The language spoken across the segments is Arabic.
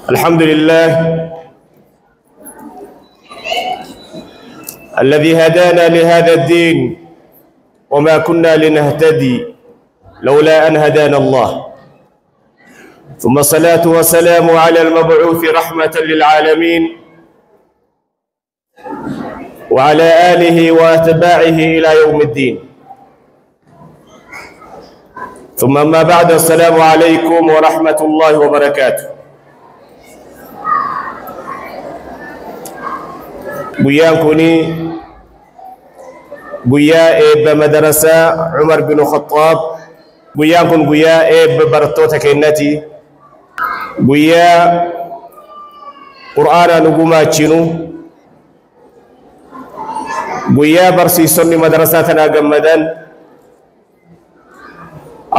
الحمد لله الذي هدانا لهذا الدين وما كنا لنهتدي لولا أن هدانا الله، ثم الصلاة والسلام على المبعوث رحمة للعالمين وعلى آله وأتباعه إلى يوم الدين. ثم ما بعد، السلام عليكم ورحمة الله وبركاته. guyyaan kuni guyyaa eebba madrasaa Umar bin Khattab. guyyaan kun guyyaa eebba barattoota keenyati, guyyaa qur'aana nu gumaachinu, guyyaa barsiisonni madrasaa tanaa gammadan,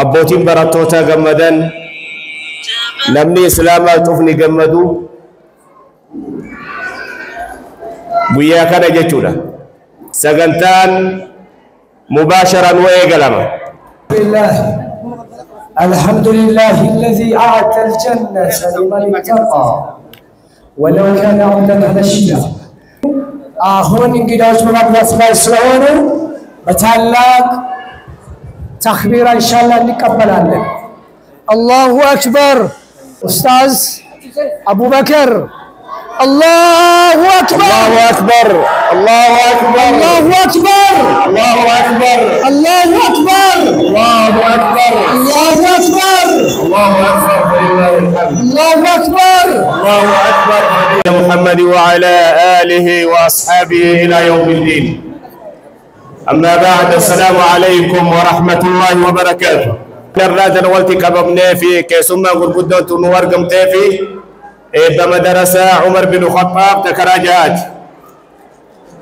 abbootiin barattootaa gammadan, namni islaamaa cufni gammadu guyyaa kana jechuudha. sagantaan mubaasharan wa eegalama. الحمد لله الذي أعطى الجنة لمن اتقى ولو كان عمدا على الشجاع. هون انقداج بمدرسة ما يسرعونه بتعلق تخبير إن شاء الله نقبل عنه. الله أكبر. أستاذ أبو بكر. الله أكبر. الله أكبر. الله أكبر. الله أكبر. الله أكبر. الله أكبر. الله أكبر. الله أكبر. الله أكبر فلله الحمد. الله أكبر. الله أكبر. محمد وعلى آله وأصحابه إلى يوم الدين. أما بعد، السلام عليكم ورحمة الله وبركاته. نراد والتي كببنا في كيسما غربدة نورقم تافي بمدرسة عمر بن الخطاب تكراجات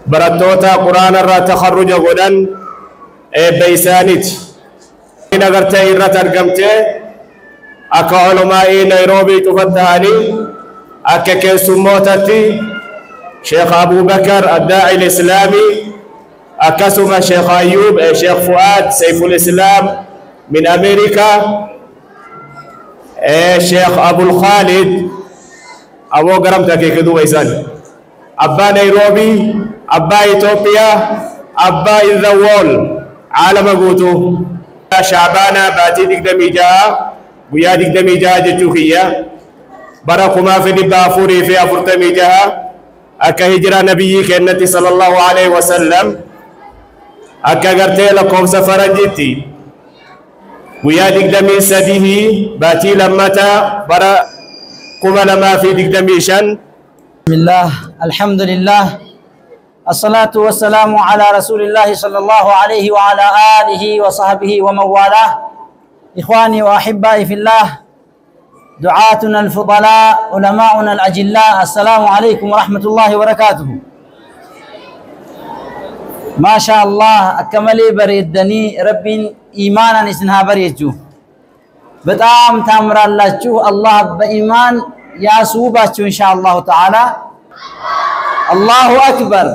براتوتا قرآن الرا تخرج غدن بيسانيت نغرت إرات أرقمت أكا علماء نيروبي تفتحني أكا كيسموتتي شيخ أبو بكر الداعي الإسلامي أكسم شيخ أيوب شيخ فؤاد سيف الإسلام من أمريكا شيخ أبو الخالد أبو قرمتك كدو ويسان أبا نيروبي أبا إثيوبيا أبا الذوال عالم قوتو شعبانا باتي دقدمي جاء ويا دقدمي جاء جتوكيا بركما في دبافوري في أفرتمي جاء أكا هجرة نبي كنتي صلى الله عليه وسلم أكا قرتي لكم سفرا جتي ويا دقدمي سديه باتي لمتا برا كما لما في دقدميشان. بسم الله، الحمد لله، الصلاة والسلام على رسول الله صلى الله عليه وعلى آله وصحبه ومن والاه. إخواني وأحبائي في الله، دعاتنا الفضلاء، علماؤنا الأجلاء، السلام عليكم ورحمة الله وبركاته. ما شاء الله أكملي بريدني رب إيمانا إسنها بريجو بتام تامر الله الله بإيمان يا سوباتشو إن شاء الله تعالى. الله أكبر.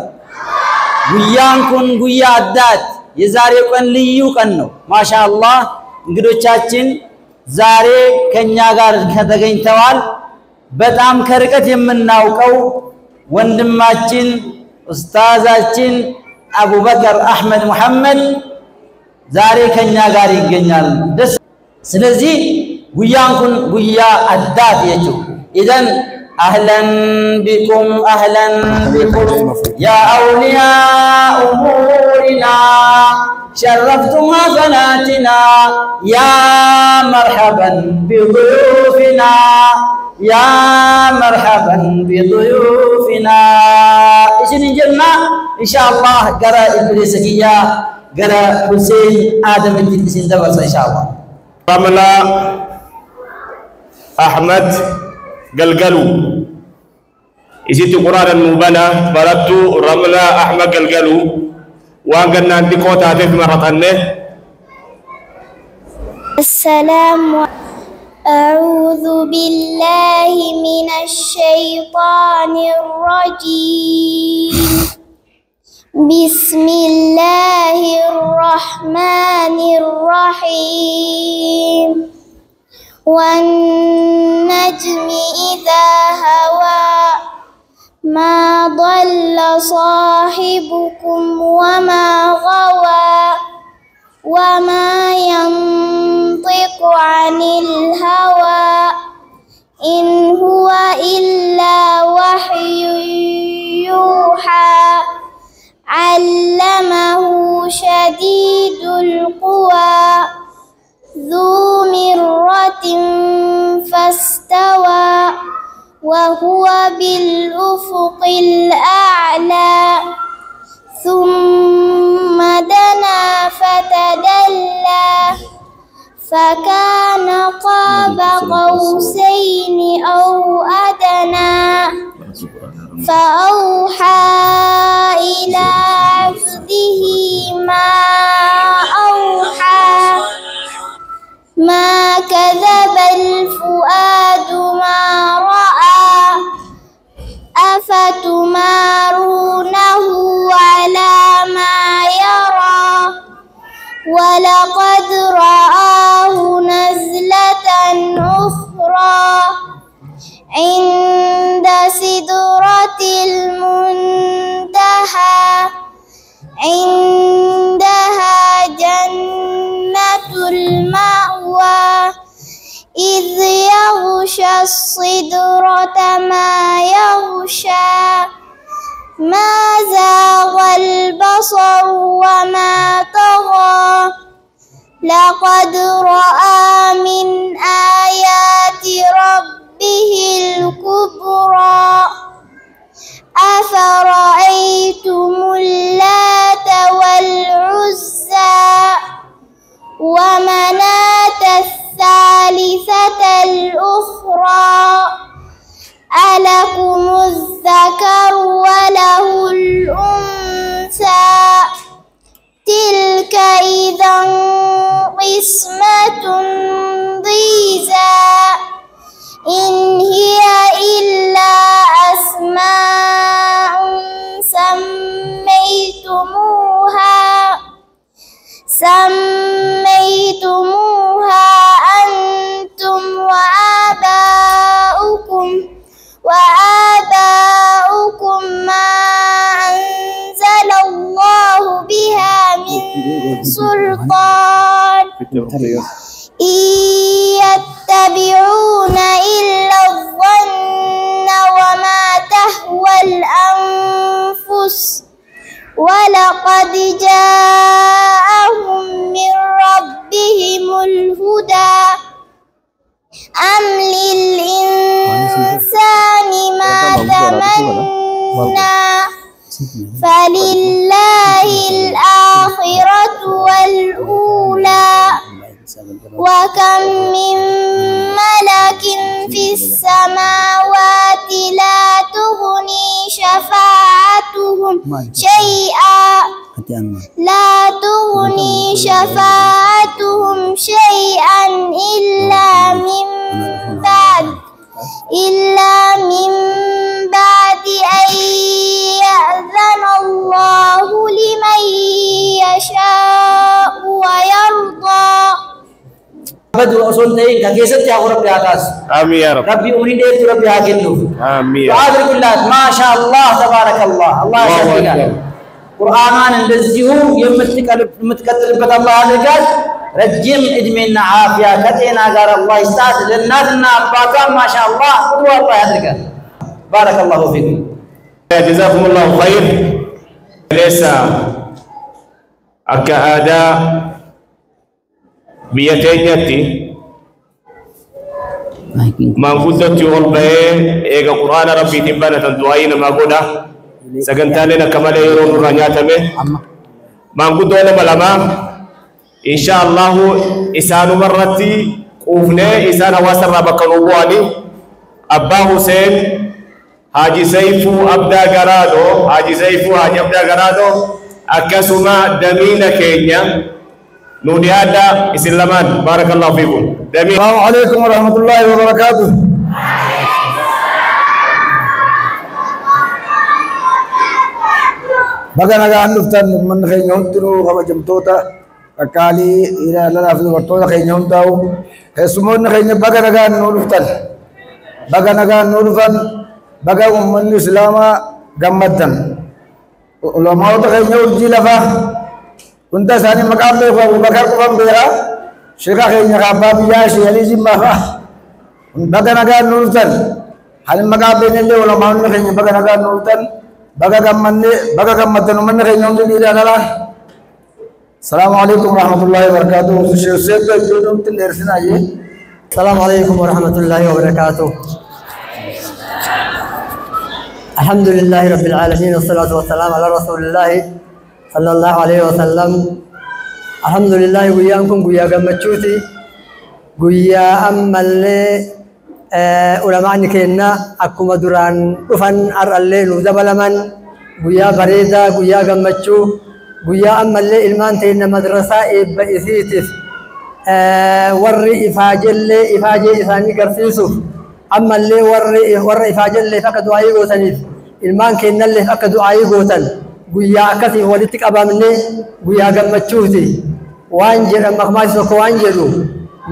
قيانكن قيا الدات يزاريكن ليوكنو ما شاء الله. نقدو تشاتشن زاري كنيا غار كتغين توال بتام كركت يمن ناوكو وندماتشن أستاذاتشن أبو بكر أحمد محمد زاري كنيا غار يغنيال دس. سلزي قيانكن قيا الدات يجو. إذن أهلا بكم أهلا بكم يا أولياء أمورنا، شرفتم حفلاتنا، يا مرحبا بضيوفنا، يا مرحبا بضيوفنا. إذن جنة إن شاء الله قرأ إبليس كيا قرأ حسين آدم الجنسين دبس إن شاء الله. رملا أحمد قلقلو إذا قرآن المبنى بردو رملا أحمد قلقلو وأنقلنا عندي قوة هاتف مرة أنه. السلام. أعوذ بالله من الشيطان الرجيم. بسم الله الرحمن الرحيم. والنجم إذا ما ضل صاحبكم وما غوى وما ينطق عن الهوى إن هو إلا وحي يوحى علمه شديد القوى ذو مرة فاستوى وهو بالأفق الأعلى ثم دنا فتدلى فكان قاب قوسين أو أدنى فأوحى إلى عبده ما أوحى ما كذب الفؤاد ما رأى أفتمارونه على ما يرى ولقد رآه نزلة أخرى عند سدرة المنتهى عندها جنة المأوى إذ يغشى الصدرة ما يغشى ما زاغ البصر وما طغى لقد رأى من آيات ربه الكبرى أفرأيتم اللات والعزى ومناة الثالثة الأخرى ألكم الذكر وله الأنثى تلك إذا قسمة ضيزى إن هي إلا أسماء سميتموها أنتم وآباؤكم ما أنزل الله بها من سلطان إن يتبعون إلا الظن وما تهوى الأنفس ولقد جاءهم من ربهم الهدى أم للإنسان ما تمنى فلله الآخرة والأولى وكم من ملك في السماوات لا تغني شفاعتهم شيئا إلا من بعد أن يأذن الله لمن يشاء ويرضى. بدو أصول تين كجسد يا رب العالمين. آمين يا رب. ربي أمين ده ربي هاجنه. آمين. وعذر بالله ما شاء الله تبارك الله الله يسلمك. قرآن الذي يمتكتل بك الله رجال رجيم إدمنا عافية كتينا قال الله يستعد للناس أباكم ما شاء الله قدوا الله يدرك. بارك الله فيكم. جزاكم الله خير. ليس أكأدا بيتينيتي ما قدت يقول به إيجا قرآن ربي تبانة دعائنا ما قولا سكنتالنا كما لا يرون رانياتمه ما قدت ولا ملما إن شاء الله إسان مرتي قوفنا إسان واسر ربك نبواني أبا حسين حاجي سيفو أبدا غرادو أكسما دمينا كينيا نودي هذا إسلامان بارك الله فيكم. السلام عليكم ورحمة الله وبركاته. بقى نجان نفتن من خينهم تنو خم جمتوتا كالي إلى لا نفذ ورطونا خينهم تاو. اسمون خين بقى نجان نفتن. بقى نجان نفتن بقى من الإسلام جمدن علماء تخيل يورجي لفا كنت ساني مقابل أبو بكر قام بيرا شيخ خيل نقابا بيا شيالي زما فا بقى نقال نورتن هل مقابل اللي علماء نخيل بقى نقال نورتن بقى جمدن ومن خيل يوم دي لا السلام عليكم ورحمة الله وبركاته. السلام عليكم ورحمة الله وبركاته. الحمد لله رب العالمين والصلاة والسلام على رسول الله صلى الله عليه وسلم. الحمد لله وياكم ويا جمتشوتي ويا أما اللي علماء نكنا أكو مدران رفن أر الليل ودبل من ويا بريدة ويا جمتشو ويا أما اللي إلمان تينا مدرسة بإثيتف ورّي إفاجل إثاني كرسيسو أما اللي ورّي إفاجل فقدوا أي قوتني إلمان كينا اللي فقدوا أي قوتن ويا كثي ولدتك أبامني ويا جمتشوتي وانجر مخماسك وانجرو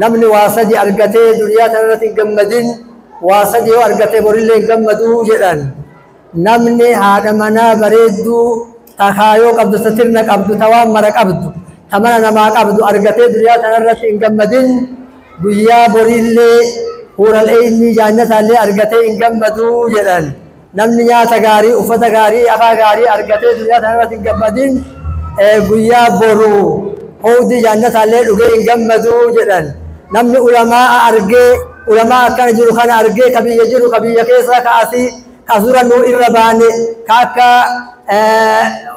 نمني واسدي أرقتي دنيا تنرتي جمدين واسدي وأرقتي بريلي جمدو جدًا نمني هذا منا بريدو تخايو قبض سترنا قبض توام مرق قبض تمنا ما قبض أرقتي دنيا تنرت إنجمدين بيا بريلي هورا الأيني جانة اللي أرقتي إنجمدو جلال نمني يا تغاري أفتا غاري أفا غاري أرقتي دنيا تنرت إنجمدين بيا برو هودي جانة اللي لغي إنجمدو جلال نمني علماء كان جلو خان أرقي كبي يجلو كبي يكيسا كاسي كاسورا نو إرباني كاكا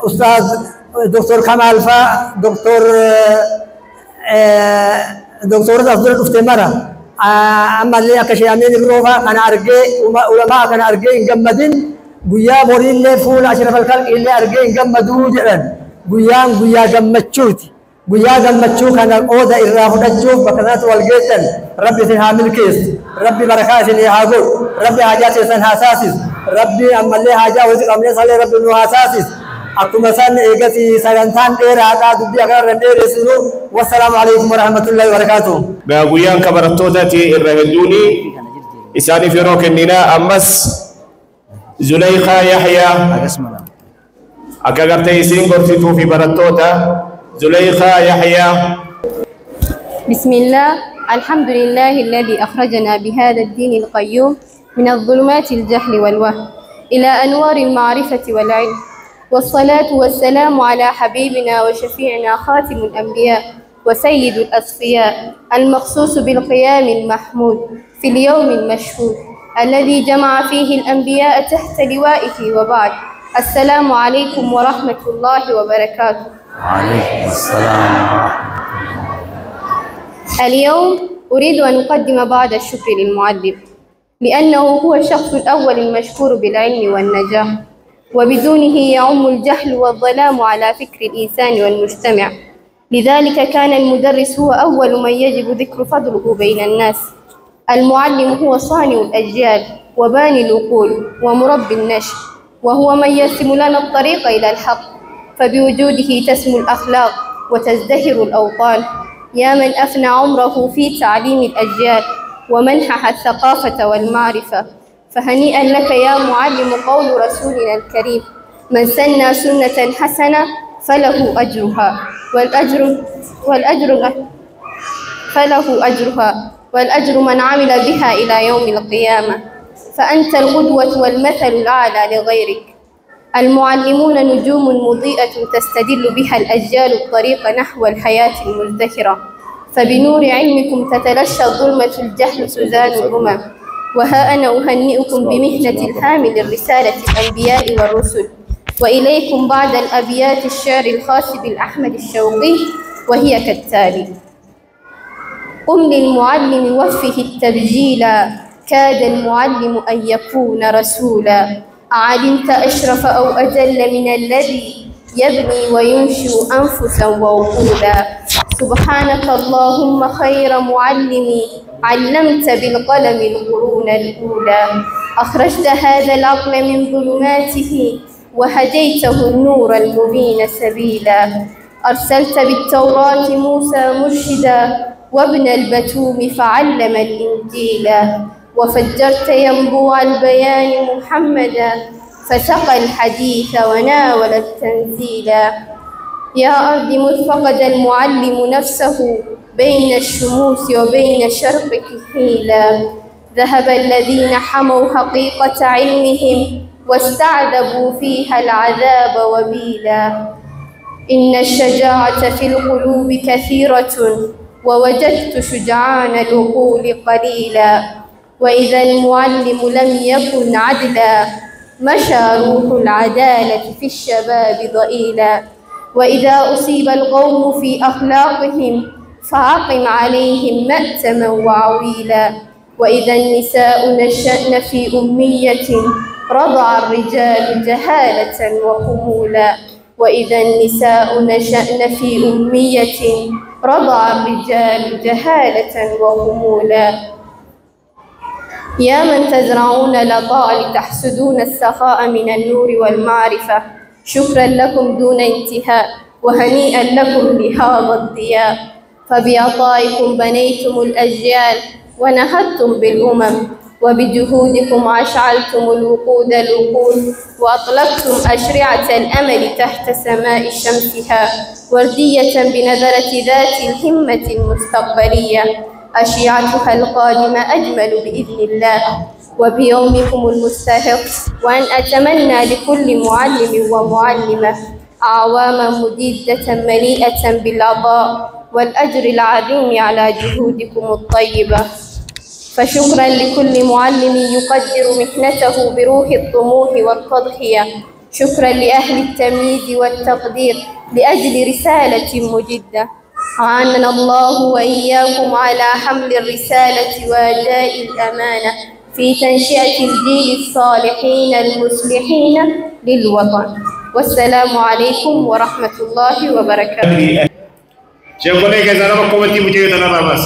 أستاذ دكتور كمال فا دكتور أفضل الافتمارة أما اللي أكشيامين بروفا كان أرجع علماء كان أرجع إنجمدين بيا مورين اللي فول أشرف الخلق اللي أرجع إنجمدو جرن بيا جمتشوتي بيا جمتشو كان أودا إرافة الجوف بكرات والجيتن ربي سنهامل كيس ربي بركات اللي هاجو ربي حاجات سنهاساسيس ربي أما اللي حاجة وزق أمني صلي ربي نواساسيس أكما سن إيجاتي سلامتان إيراتا دبي أكرر إيرسلو والسلام عليكم ورحمة الله وبركاته. بأبويان كبرتوتاتي الرهدوني إساني في روك النينا أمس زليخة يحيى أكاغرتي سينغورتي في برتوتا زليخة يحيى. بسم الله الحمد لله الذي أخرجنا بهذا الدين القيوم من الظلمات الجهل والوهم إلى أنوار المعرفة والعلم والصلاة والسلام على حبيبنا وشفيعنا خاتم الأنبياء وسيد الأصفياء المخصوص بالقيام المحمود في اليوم المشهود الذي جمع فيه الأنبياء تحت لوائه وبعد. السلام عليكم ورحمة الله وبركاته. وعليكم السلام ورحمة الله. اليوم أريد أن أقدم بعض الشكر للمعلم لأنه هو الشخص الأول المشكور بالعلم والنجاح وبدونه يعم الجهل والظلام على فكر الإنسان والمجتمع. لذلك كان المدرس هو أول من يجب ذكر فضله بين الناس. المعلم هو صانع الأجيال وباني العقول ومربي النشء وهو من يرسم لنا الطريق إلى الحق فبوجوده تسمو الأخلاق وتزدهر الأوطان. يا من أفنى عمره في تعليم الأجيال ومنحها الثقافة والمعرفة فهنيئا لك يا معلم قول رسولنا الكريم من سن سنة حسنة فله أجرها والأجر من عمل بها إلى يوم القيامة فأنت القدوة والمثل الأعلى لغيرك. المعلمون نجوم مضيئة تستدل بها الأجيال الطريق نحو الحياة المزدهرة فبنور علمكم تتلاشى ظلمة الجهل سزان الأمم. وها أنا أهنئكم بمهنة الحامل الرسالة الأنبياء والرسل. وإليكم بعض الأبيات الشعر الخاص بالأحمد الشوقي وهي كالتالي: قم للمعلم وفه التبجيلا كاد المعلم أن يكون رسولا أعلمت أشرف أو أجل من الذي يبني وينشئ أنفسا وعقولا سبحانك اللهم خير معلمي علمت بالقلم القرون الأولى أخرجت هذا العقل من ظلماته وهديته النور المبين سبيلا أرسلت بالتوراة موسى مرشدا وابن البتوم فعلم الإنجيل وفجرت ينبوع البيان محمدا فسقى الحديث وناول التنزيلا. يا أرض مذ فقد المعلم نفسه بين الشموس وبين شرقك حيلا. ذهب الذين حموا حقيقة علمهم واستعذبوا فيها العذاب وبيلا. إن الشجاعة في القلوب كثيرة ووجدت شجعان العقول قليلا. وإذا المعلم لم يكن عدلا مشى روح العدالة في الشباب ضئيلا. وإذا أصيب القوم في أخلاقهم فأقم عليهم مأتما وعويلا. وإذا النساء نشأن في أمية رضع الرجال جهالة وخمولا. وإذا النساء نشأن في أمية رضع الرجال جهالة وخمولا. يا من تزرعون العطاء لتحسدون السخاء من النور والمعرفة، شكرا لكم دون انتهاء وهنيئا لكم بهذا الضياء. فبعطائكم بنيتم الأجيال ونهضتم بالأمم، وبجهودكم أشعلتم الوقود وأطلقتم أشرعة الأمل تحت سماء شمسها، وردية بنذرة ذات الهمة المستقبلية. أشيعتها القادمة أجمل بإذن الله وبيومكم المستحق. وأن أتمنى لكل معلم ومعلمة أعواما مديدة مليئة بالعطاء والأجر العظيم على جهودكم الطيبة. فشكرا لكل معلم يقدر محنته بروح الطموح والتضحية. شكرا لأهل التمييز والتقدير لأجل رسالة مجدة. أعاننا الله وإياكم على حمل الرسالة وأداء الأمانة في تنشئة الجيل الصالحين المصلحين للوطن. والسلام عليكم ورحمة الله وبركاته. شكرا كذا قوتي مجيئة نرمس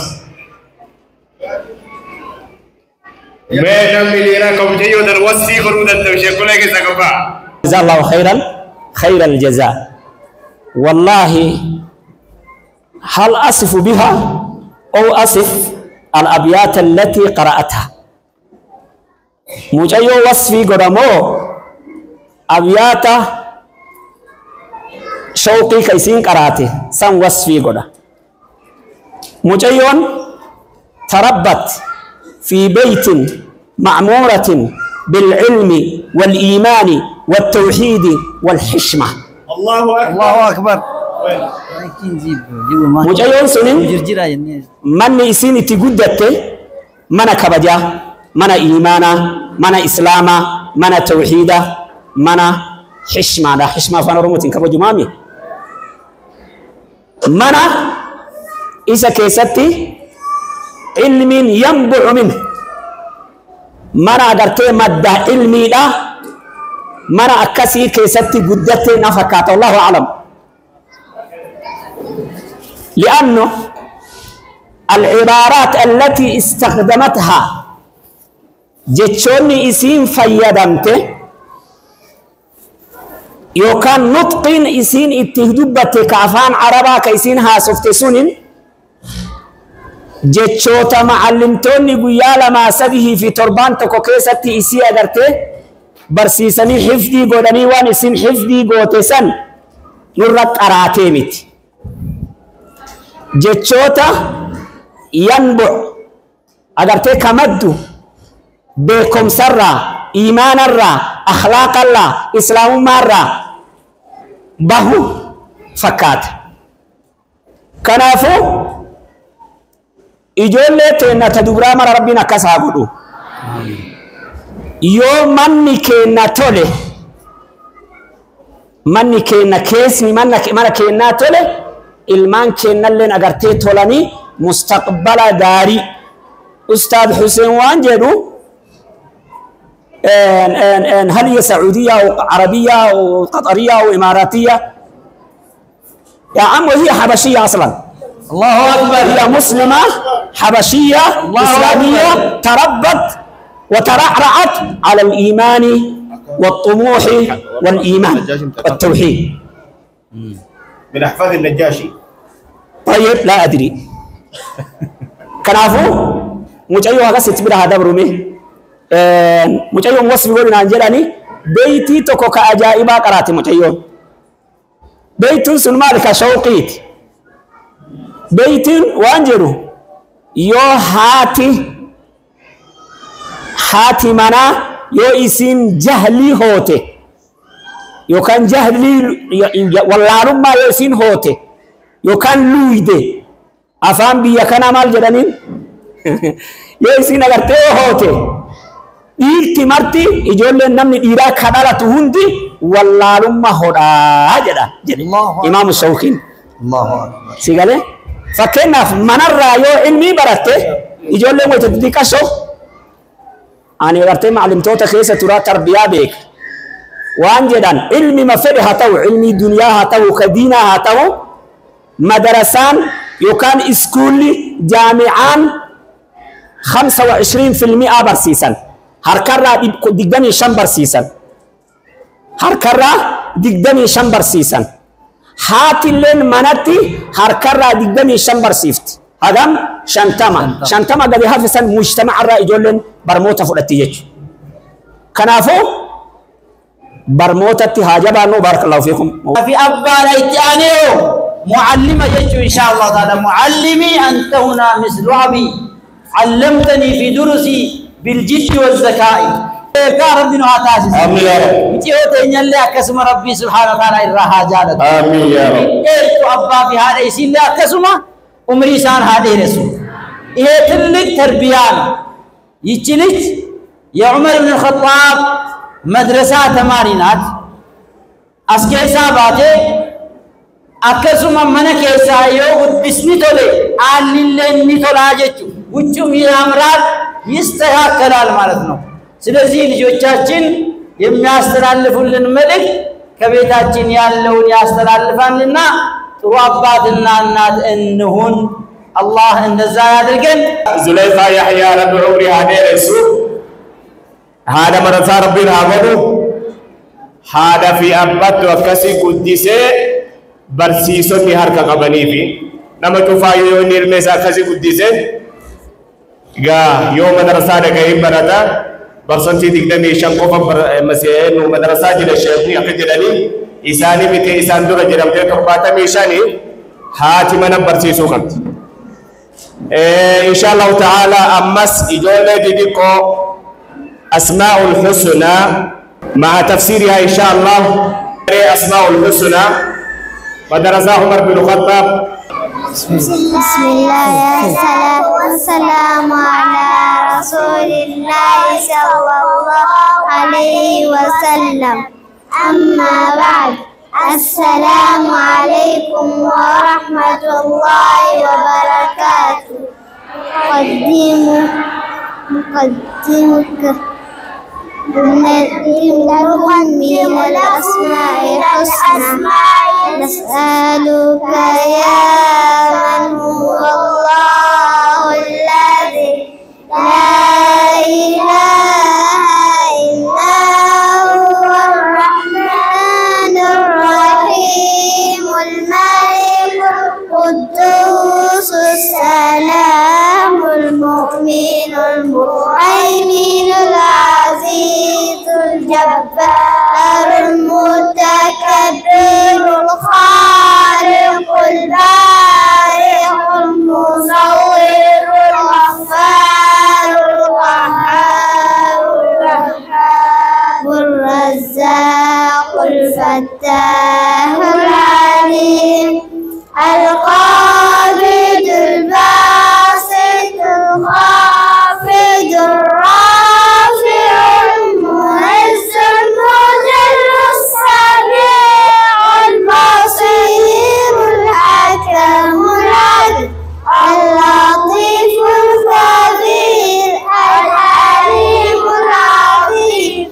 ما نملي لكم جيدا وسي خرودا شكرا كذا كفا. جزا الله خير الجزاء. والله هل أصف بها أو أصف الأبيات التي قرأتها؟ مجيو وصفي قدمو أبيات شوقي كيسين قرأته سن وصفي قدم مجيو تربت في بيت معمورة بالعلم والإيمان والتوحيد والحشمة. الله أكبر. مجيون سنين من يسين تجدت من كبجا من إيمانا من إسلاما من توحيدا من حشمة. لا حشمة فنرمتين كبجو مامي من إذا كيستي علم ينبع منه من أدرت مدى علمي لا من أكسي كيستي جدت نفكات. الله أعلم. لأنه العبارات التي استخدمتها جتشوني اسين فيدمته يوكان نطقين اسين اتهدبت كافان عربا كيسين هاسفت سنين جتشوتا معلمتوني قيالا ما سده في تربان تكوكيستي اسي اغرته برسيسني حفظي قولني وان اسين حفظي قوتسن نرق اراتيمت جتشوتا ينبع أغرتي كمدو بكم سرّا إيمان الرّا أخلاق الله إسلام مرّا بهو فكات كنافو إجولة تينا تدبرا مر ربنا كسابدو يوم مني كينا تولي مني كينا كيسني مني كينا تولي ilmaan keenalleen agartee tolanii mustaqbala gaarii. Ustaad Hussein waan jedhu هل هي سعودية أو عربية أو قطرية أو إماراتية؟ يا عم وهي حبشية أصلا. الله أكبر. هي مسلمة حبشية إسلامية تربت وترعرعت على الإيمان والطموح والإيمان والتوحيد. من أحفاد النجاشي. طيب لا أدري. كنافو mucayyoo haga sitti bira haa dabrume mucayyoon wasfi godhinaan jedhani beeytii tokko ka ajaa'ibaa qaraate mucayyoon beeytuun sun maal ka shawqiiti beeytiin waan jedhu yoo haati manaa yoo isiin jahlii hoote yookaan jahlii wallaalummaa yoo isiin hoote yookaan luuyde afaan biyya kanaa maal jedhaniin yoo isiin agartee hoote dhiirti marti ijoolleen namni dhiiraa ka dhalatu hundi wallaalummaa hodhaa jedha jedhe imaamu shawqiin sigalee fakkeenyaaf manarraa yoo ilmii baratte ijoolleen wayita xixiqqashoo ani agartee macallimtoota keessa turaa tarbiyaa beeka waan jedhan ilmi ma fedhe haa ta'u ilmii duniyaa haa ta'u ka diinaa haa ta'u madarasaan yookaan iskuulli jaamicaan 25% barsiisan harkarraa 25 barsiisan harkarraa 25 barsiisan haatilleen manatti harkarraa 25 barsiifti hagam 50 gadi hafisan mujtamacarraa ijoolleen barmoota fudhatti jechuudha kanaafuu برموتة هاجبا نو بارك الله فيكم في أبا ليتانيو معلمة جيتشو إن شاء الله تعالى معلمي أنت هنا مثل أبي علمتني في درسي بالجد والذكاء كارب دينو هاتاسي آمين يا رب بتيوت إن الله كسم ربي سبحانه وتعالى إرها جالت آمين يا رب إيرتو أبا في هذا يسير الله كسمه عمري سان هذا رسول إيه تلك تربيان يتلك يا عمر بن الخطاب مدرسة تمارينات أسكيسا باته أكسوما من كيسا يو بسني تولي آل لني تولاجتو وچو ميرامرات يستحق كلال مالتنو سلزي ልጆቻችን የሚያስተላልፉልን መልእክት ከቤታችን ያለውን ያስተላልፋልና ጥሩ አባትና እናት እንሁን አላህ እንደዛ ያድርገን زليخا يحيى رب عمري هذا رسول هذا مرسى ربنا عبده هذا في أبد وكسي قدسي برسيسون بحركة قبني في نما تفايو نرمسا كسي قدسي يوم مدرسة دقائم بردا برسنتي دقدمي شنقوفا مسيحين ومدرسة جل الشيخني أكدلني إساني بك إسان دور جرمتي ترباتا ميشاني هاتي من برسيسو خمت إن شاء الله تعالى أمس إجولة ديكو أسماء الحسنى مع تفسيرها إن شاء الله أسماء الحسنى مدرسة عمر بن الخطاب بسم الله والصلاة والسلام على رسول الله صلى الله عليه وسلم أما بعد السلام عليكم ورحمة الله وبركاته مقدمك نقدم من الأسماء الحسنى نسألك يا من هو الله الذي لا إله إلا هو الرحمن الرحيم الملك القدوس السلام المؤمن المهيمن العزيز الجبار المتكبر الخالق البارئ المصور الغفار القهار الرحمن الرزاق الفتاح العليم القابض الباسط الخافض الرافع المعز المذل السميع البصير الحكم العدل اللطيف الخبير الحليم العظيم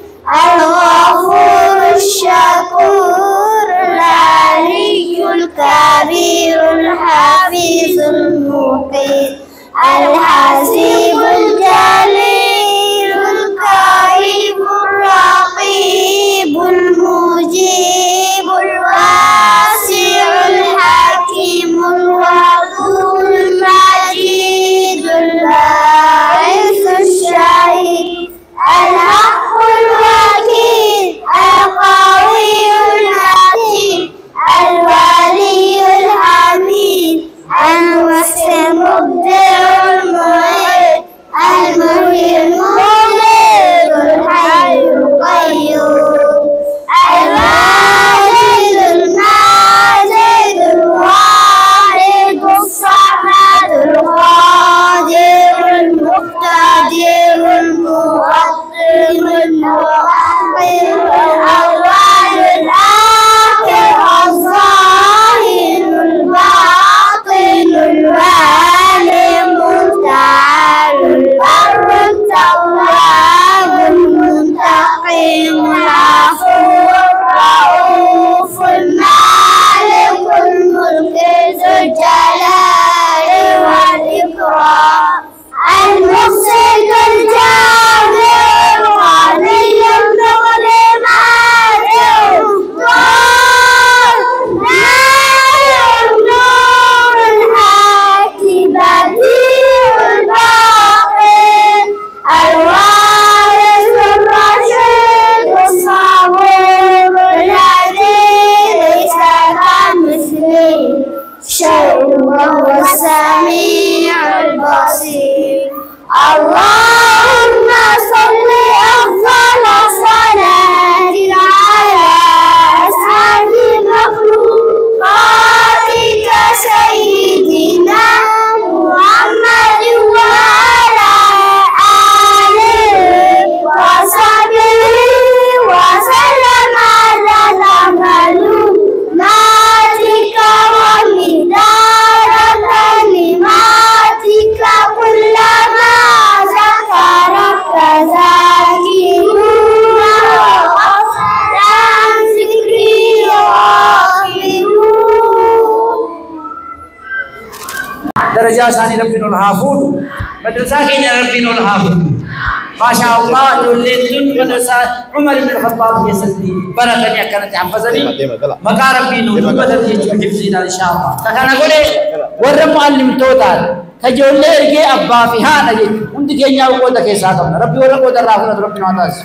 الغفور الشكور العلي الكبير الأول الآخر الظاهر الباطن الوالي المتعال البر التواب المنتقم العفو الرؤوف المالك الملك ذو الجلال والإكرام المقسط الجابر الغني المغني مانع الضار نايم نور الحاكم بديع الباقي الوارث الرشيد الصبور الذي ليس كمثله شيء وهو السميع البصير اللهم صل أفضل الصلاة على أسعد مخلوقاتك سيدنا محمد وعلى آله وصحبه وسلم عدد معلوماتك ومدار كلماتك كلما ذكرك ذاكرون وغفل عن ذكري غافلون. درجة ثانية ربنا الحافظ مدرسة كين ربنا الحافظ ما شاء الله يولدون مدرسة عمر بن الخطاب يسدي بركة كانت حفظني مكا ربنا بدل حفظنا إن شاء الله كان أقول ور معلم توتال كجولة رجع أبا في هذا جد عندك ينيا وقوة كيسا ربي ورا قوة الرافض ربنا عطاس